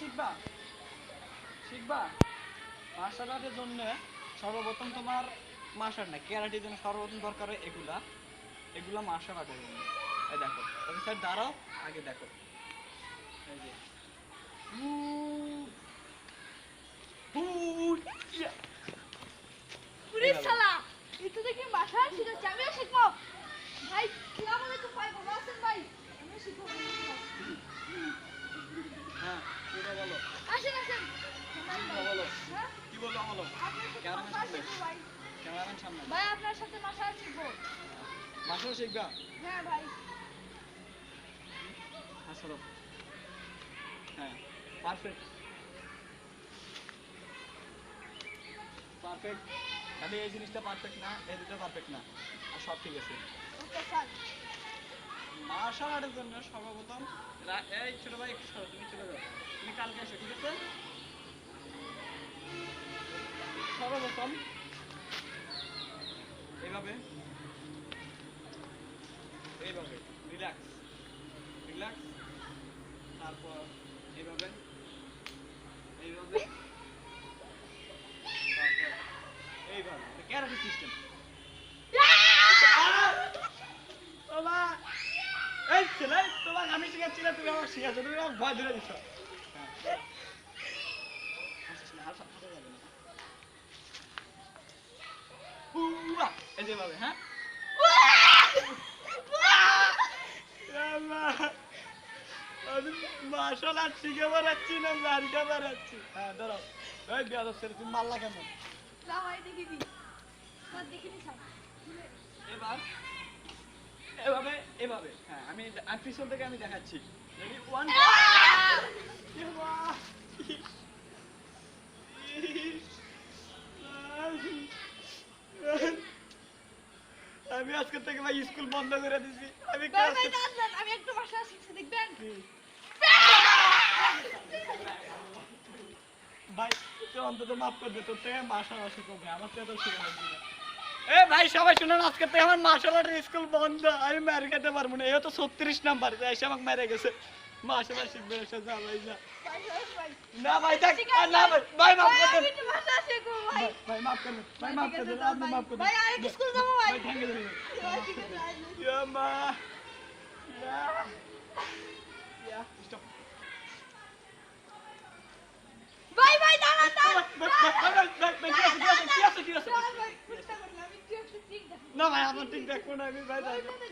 শিখবা শিখবা martial আর্টের জন্য সর্বপ্রথম তোমার মার্শাল না ক্যারাটের জন্য সর্বপ্রথম দরকার হয় এগুলা এগুলা মার্শাল আর্টের জন্য। এই দেখো স্যার দাঁড়াও আগে দেখো এই যে পুলিশ শালা এটা দেখি মার্শাল শিখাচ্ছে আমিও শিখবো ভাই আসসালামু আলাইকুম ভাই ভালো আছেন ভাই আমিও শিখবো হ্যাঁ এটা বলো আসেন আসেন বলো হ্যাঁ কি বলো বলো ক্যামেরাম্যান সামনে ভাই ক্যামেরাম্যান সামনে ভাই আপনার সাথে মার্শাল শিখবো মার্শাল শিখবা হ্যাঁ ভাই আসলো হ্যাঁ পারফেক্ট পারফেক্ট খালি এই জিনিসটা পারফেক্ট না এই দুটো পারফেক্ট না আর সব ঠিক আছে। ওকে স্যার মার্শাল আর্টের জন্য সর্বপ্রথম এই ছোট ভাই একটু সরো তুমি চলে যাও তুমি কালকে এসো ঠিক আছে। সর্বপ্রথম এইভাবে এইভাবে রিল্যাক্স রিল্যাক্স তারপর এইভাবে এইভাবে তারপর এইভাবে ক্যারাটে সিস্টেম। বাবা এই ছেলে তোমাকে আমি শিখাচ্ছি না তুমি আমাকে শিখাচ্ছ তুমি আমাকে ভয় ধরে দিচ্ছ। এই যেভাবে হ্যাঁ আমি মার্শাল আর্ট শিখে বেড়াচ্ছি না মার্কা বেড়াচ্ছি। হ্যাঁ দাঁড়াও ওই বেয়াদব ছেলে তুমি মারলা কেন? না ভাই দেখিনি স্যার দেখিনি স্যার এবার এভাবে এভাবে হ্যাঁ আমি পিছন থেকে আমি দেখাচ্ছি রেডি ওয়ান আমি আজকে থেকে ভাই স্কুল বন্ধ করে দিছি আমি ভাই ভাই দাঁড়ান আমি একটু মার্শাল শিখছি দেখবেন ভাই তুই অন্তত মাফ করে দে তোর থেকে মার্শাল আর্ট শিখবে আমার থেকে তো শিখে লাগবে না। এ ভাই সবাই শুনুন আজকে থেকে আমার মার্শাল আর্টের স্কুল বন্ধ আমি মেরে খেতে পারবো না এ তো 36 নাম্বার এসে আমাকে মেরে গেছে মার্শাল আর্ট শিখবে এসে যা ভাই যা ভাই না ভাই দেখ না ভাই ভাই মাফ করে আমি দেন একটু মার্শাল শিখবো ভাই ভাই মাফ করে দেন ভাই মাফ করে দেন আপনি মাফ করে দেন ভাই আর স্কুল যাবো ভাই ভাই থ্যাংক ইউ ভাই ঠিক আছে আইলো ইয়া মা ইয়া স্টপ ভাই ভাই দাঁড়ান দাঁড়ান কি আছে ভাই ফুটটা করলাম আমি একটু ঠিক দেখো না ভাই আমার ঠিক দেখো না আমি ভাই ভাই ঘরে